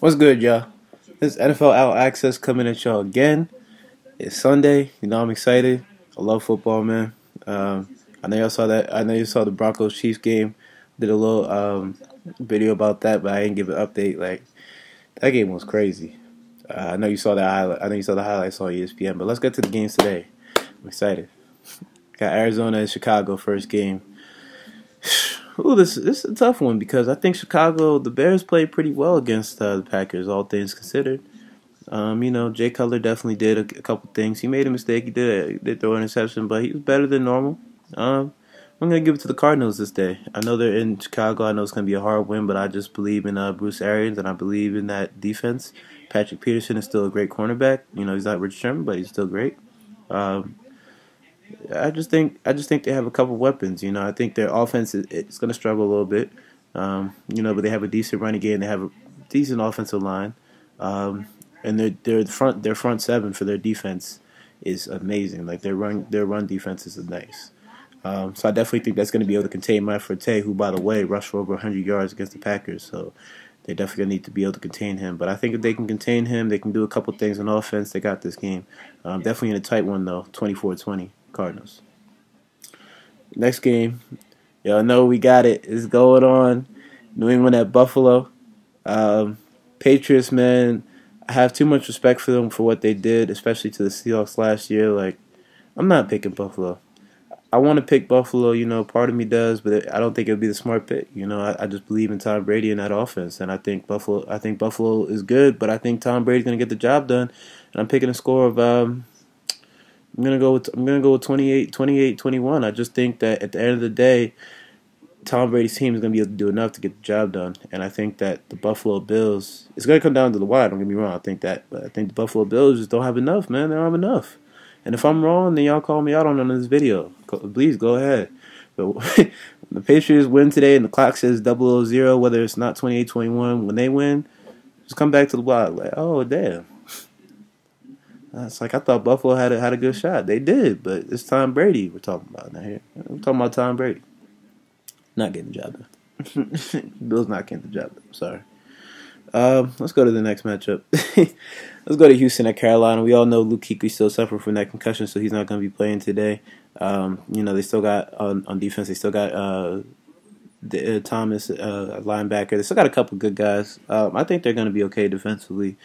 What's good, y'all? This NFL Out Access coming at y'all again. It's Sunday. You know I'm excited. I love football, man. I know y'all saw that. I know you saw the Broncos Chiefs game. Did a little video about that, but I didn't give an update. Like that game was crazy. I know you saw the highlight. I know you saw the highlights on ESPN. But let's get to the games today. I'm excited. Got Arizona and Chicago first game. Ooh, this is a tough one because I think the Bears played pretty well against the Packers, all things considered. Jay Cutler definitely did a couple things. He made a mistake. He did throw an interception, but he was better than normal. I'm going to give it to the Cardinals this day. I know they're in Chicago. I know it's going to be a hard win, but I just believe in Bruce Arians, and I believe in that defense. Patrick Peterson is still a great cornerback. You know, he's not Rich Sherman, but he's still great. Um, I just think they have a couple weapons. You know, I think their offense it's going to struggle a little bit. But they have a decent running game. They have a decent offensive line, and their front seven for their defense is amazing. Like their run defense is nice. So I definitely think that's going to be able to contain Matt Forte, who, by the way, rushed for over 100 yards against the Packers. So they definitely need to be able to contain him. But I think if they can contain him, they can do a couple things on offense. They got this game. Definitely in a tight one, though, 24-20, Cardinals. Next game, y'all know we got it. It's going on. New England at Buffalo. Patriots, man, I have too much respect for them for what they did, especially to the Seahawks last year. Like, I'm not picking Buffalo. I want to pick Buffalo, part of me does, but I don't think it would be the smart pick. I just believe in Tom Brady and that offense, and I think Buffalo is good, but I think Tom Brady's going to get the job done, and I'm picking a score of I'm going to go with 28-21. I just think that at the end of the day, Tom Brady's team is going to be able to do enough to get the job done, and I think that the Buffalo Bills, it's going to come down to the wire, don't get me wrong, I think that, but I think the Buffalo Bills just don't have enough, man. They don't have enough. And if I'm wrong, then y'all call me out on this video. Please go ahead. But when the Patriots win today and the clock says 000, whether it's not 28-21, when they win, just come back to the block. Like, oh, damn. It's like I thought Buffalo had a good shot. They did, but it's Tom Brady we're talking about now here. We're talking about Tom Brady. Not getting the job done. Bill's not getting the job done. Sorry. Let's go to the next matchup. Let's go to Houston at Carolina. We all know Luke Kuechly still suffering from that concussion, so he's not going to be playing today. They still got on defense. They still got Thomas, linebacker. They still got a couple good guys. I think they're going to be okay defensively.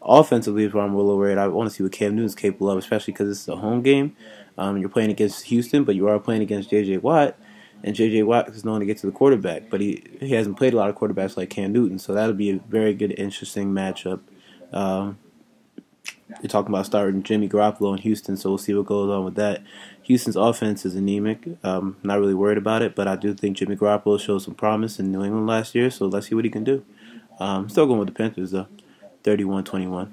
Offensively is where I'm a little worried. I want to see what Cam Newton's capable of, especially because this is a home game. You're playing against Houston, but you are playing against J.J. Watt. And J.J. Watt is known to get to the quarterback, but he hasn't played a lot of quarterbacks like Cam Newton, so that'll be a very good, interesting matchup. You're talking about starting Jimmy Garoppolo in Houston, so we'll see what goes on with that. Houston's offense is anemic. Not really worried about it, but I do think Jimmy Garoppolo showed some promise in New England last year, so let's see what he can do. Still going with the Panthers, though, 31-21.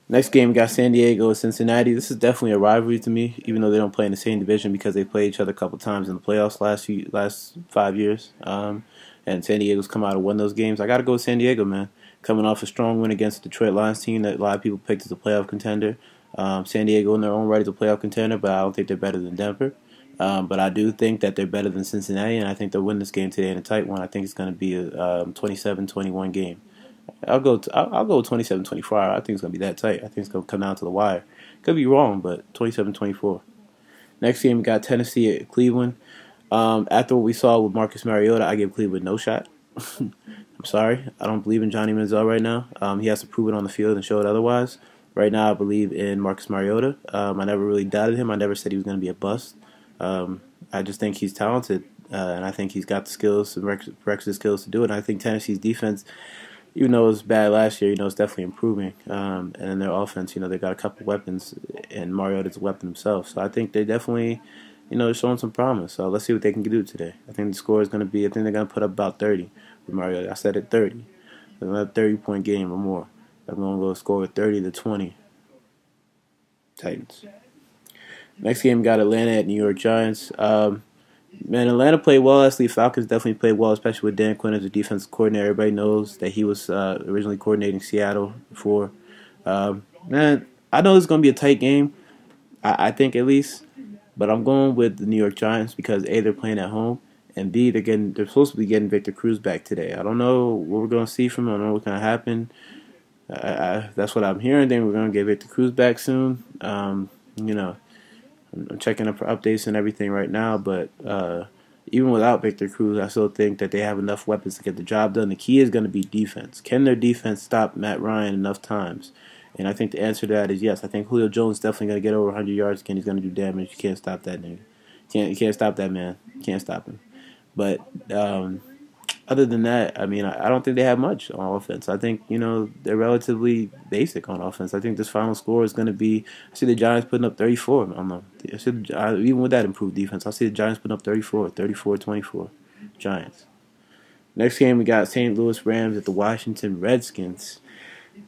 Next game, we got San Diego and Cincinnati. This is definitely a rivalry to me, even though they don't play in the same division because they played each other a couple times in the playoffs last 5 years. And San Diego's come out and won those games. I got to go with San Diego, man. Coming off a strong win against the Detroit Lions team that a lot of people picked as a playoff contender. San Diego in their own right is a playoff contender, but I don't think they're better than Denver. But I do think that they're better than Cincinnati, and I think they'll win this game today in a tight one. I think it's going to be a 27-21 game. I'll go with 27-24. I think it's going to be that tight. I think it's going to come down to the wire. Could be wrong, but 27-24. Next game, we got Tennessee at Cleveland. After what we saw with Marcus Mariota, I give Cleveland no shot. I'm sorry. I don't believe in Johnny Manziel right now. He has to prove it on the field and show it otherwise. Right now, I believe in Marcus Mariota. I never really doubted him. I never said he was going to be a bust. I just think he's talented, and I think he's got the skills, the requisite skills to do it. And I think Tennessee's defense, even though it was bad last year, it's definitely improving. And in their offense, they got a couple weapons, and Mariota's a weapon himself. So I think they definitely, they're showing some promise. So let's see what they can do today. I think the score is going to be, I think they're going to put up about 30 with Mariota. I said it 30. Another 30-point game or more. I'm going to go score 30-20. Titans. Next game, we got Atlanta at New York Giants. Man, Atlanta played well. Actually, Falcons definitely played well, especially with Dan Quinn as a defensive coordinator. Everybody knows that he was originally coordinating Seattle before. Man, I know it's going to be a tight game, I think at least. But I'm going with the New York Giants because, A, they're playing at home, and B, they're supposed to be getting Victor Cruz back today. I don't know what we're gonna see from him. I don't know what's gonna happen. That's what I'm hearing. Then we're gonna get Victor Cruz back soon. You know, I'm checking up for updates and everything right now, but even without Victor Cruz, I still think that they have enough weapons to get the job done. The key is going to be defense. Can their defense stop Matt Ryan enough times? And I think the answer to that is yes. I think Julio Jones is definitely going to get over 100 yards again. He's going to do damage. You can't stop that nigga. You can't stop that man. You can't stop him. But other than that, I mean, I don't think they have much on offense. I think, they're relatively basic on offense. I think this final score is going to be, I see the Giants putting up 34. Even with that improved defense, I see the Giants putting up 34-24 Giants. Next game, we got St. Louis Rams at the Washington Redskins.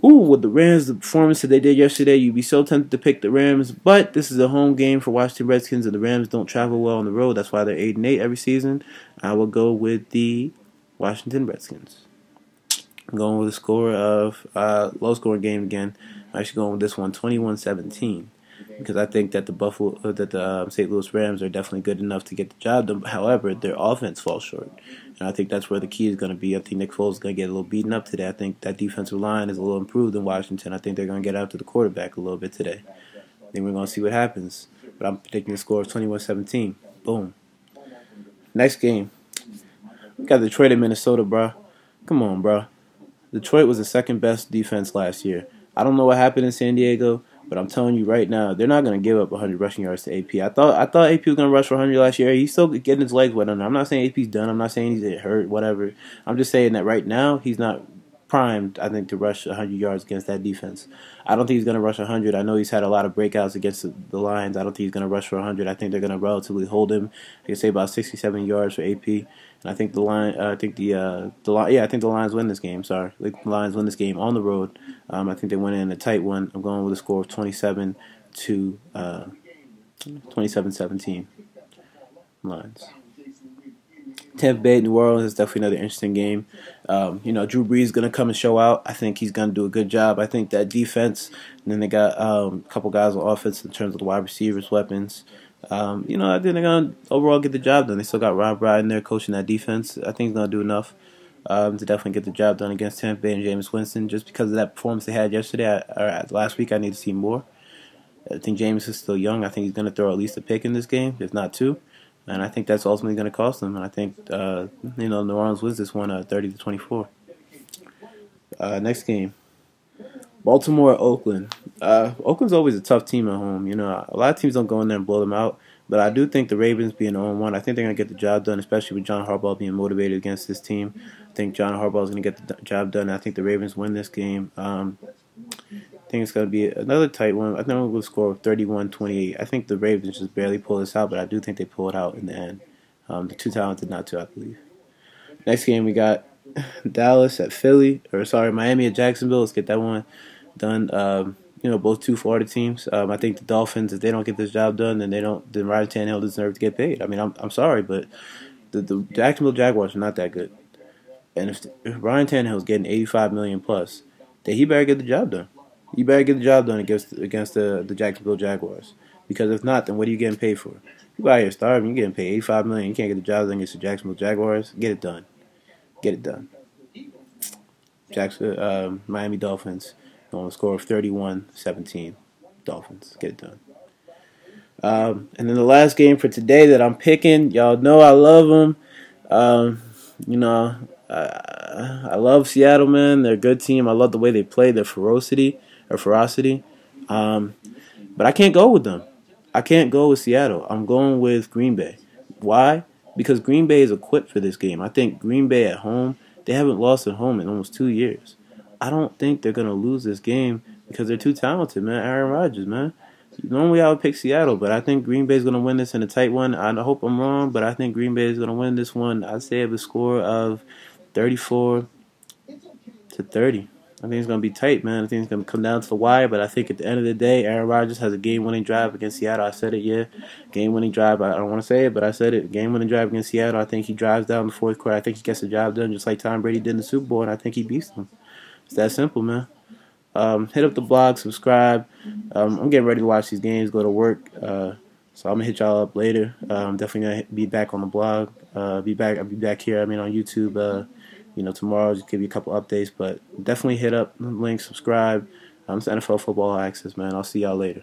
With the Rams, the performance that they did yesterday, you'd be so tempted to pick the Rams, but this is a home game for Washington Redskins, and the Rams don't travel well on the road. That's why they're 8-8 every season. I will go with the Washington Redskins. I'm going with a score of low-scoring game again. I'm actually going with this one, 21-17, because I think that the St. Louis Rams are definitely good enough to get the job done. However, their offense falls short, and I think that's where the key is going to be. I think Nick Foles is going to get a little beaten up today. I think that defensive line is a little improved in Washington. I think they're going to get after the quarterback a little bit today. I think we're going to see what happens, but I'm predicting the score of 21-17. Boom. Next game. We got Detroit and Minnesota, bro. Come on, bro. Detroit was the second best defense last year. I don't know what happened in San Diego, but I'm telling you right now, they're not going to give up 100 rushing yards to AP. I thought AP was going to rush for 100 last year. He's still getting his legs wet on there. I'm not saying AP's done. I'm not saying he's hurt, whatever. I'm just saying that right now, he's not primed, I think, to rush 100 yards against that defense. I don't think he's going to rush 100. I know he's had a lot of breakouts against the Lions. I don't think he's going to rush for 100. I think they're going to relatively hold him. I can say about 67 yards for AP. And I think I think the Lions win this game. Sorry, the Lions win this game on the road. I think they win it in a tight one. I'm going with a score of 27-17. Lions. Tampa Bay, New Orleans is definitely another interesting game. Drew Brees is going to come and show out. I think he's going to do a good job. I think that defense, and then they got a couple guys on offense in terms of the wide receivers, weapons. I think they're going to overall get the job done. They still got Rob Brydon there coaching that defense. I think he's going to do enough to definitely get the job done against Tampa Bay and Jameis Winston. Just because of that performance they had yesterday or last week, I need to see more. I think Jameis is still young. I think he's going to throw at least a pick in this game, if not two. And I think that's ultimately going to cost them. And I think, New Orleans wins this one 30-24. Next game. Baltimore, Oakland. Oakland's always a tough team at home. A lot of teams don't go in there and blow them out. But I do think the Ravens being 0-1, I think they're going to get the job done, especially with John Harbaugh being motivated against this team. I think John Harbaugh is going to get the job done. I think the Ravens win this game. I think it's going to be another tight one. I think we'll go score 31-28. I think the Ravens just barely pull this out, but I do think they pull it out in the end. The two talented not to, I believe. Next game we got Dallas at Miami at Jacksonville. Let's get that one done. Both two Florida teams. I think the Dolphins, if they don't get this job done, then Ryan Tannehill deserves to get paid. I mean, I'm sorry, but the Jacksonville Jaguars are not that good. And if Ryan Tannehill is getting $85 million plus, then he better get the job done. You better get the job done against the Jacksonville Jaguars. Because if not, then what are you getting paid for? You out here starving. You're getting paid $85 million. You can't get the job done against the Jacksonville Jaguars. Get it done. Get it done. Miami Dolphins on a score of 31-17. Dolphins. Get it done. And then the last game for today that I'm picking, y'all know I love them. I love Seattle, man. They're a good team. I love the way they play, their ferocity. But I can't go with them. I can't go with Seattle. I'm going with Green Bay. Why? Because Green Bay is equipped for this game. I think Green Bay at home, they haven't lost at home in almost 2 years. I don't think they're going to lose this game because they're too talented, man. Aaron Rodgers, man. Normally I would pick Seattle, but I think Green Bay is going to win this in a tight one. I hope I'm wrong, but I think Green Bay is going to win this one. I'd say a score of 34-30. I think it's going to be tight, man. I think it's going to come down to the wire, but I think at the end of the day, Aaron Rodgers has a game-winning drive against Seattle. I said it, yeah. Game-winning drive. I don't want to say it, but I said it. Game-winning drive against Seattle. I think he drives down the fourth quarter. I think he gets the job done just like Tom Brady did in the Super Bowl, and I think he beats them. It's that simple, man. Hit up the blog, subscribe. I'm getting ready to watch these games, go to work. So I'm going to hit y'all up later. I'm definitely going to be back on the blog. Be back. I'll be back here. I mean, on YouTube. Tomorrow, just give you a couple updates. But definitely hit up the link, subscribe. It's NFL Football Access, man. I'll see y'all later.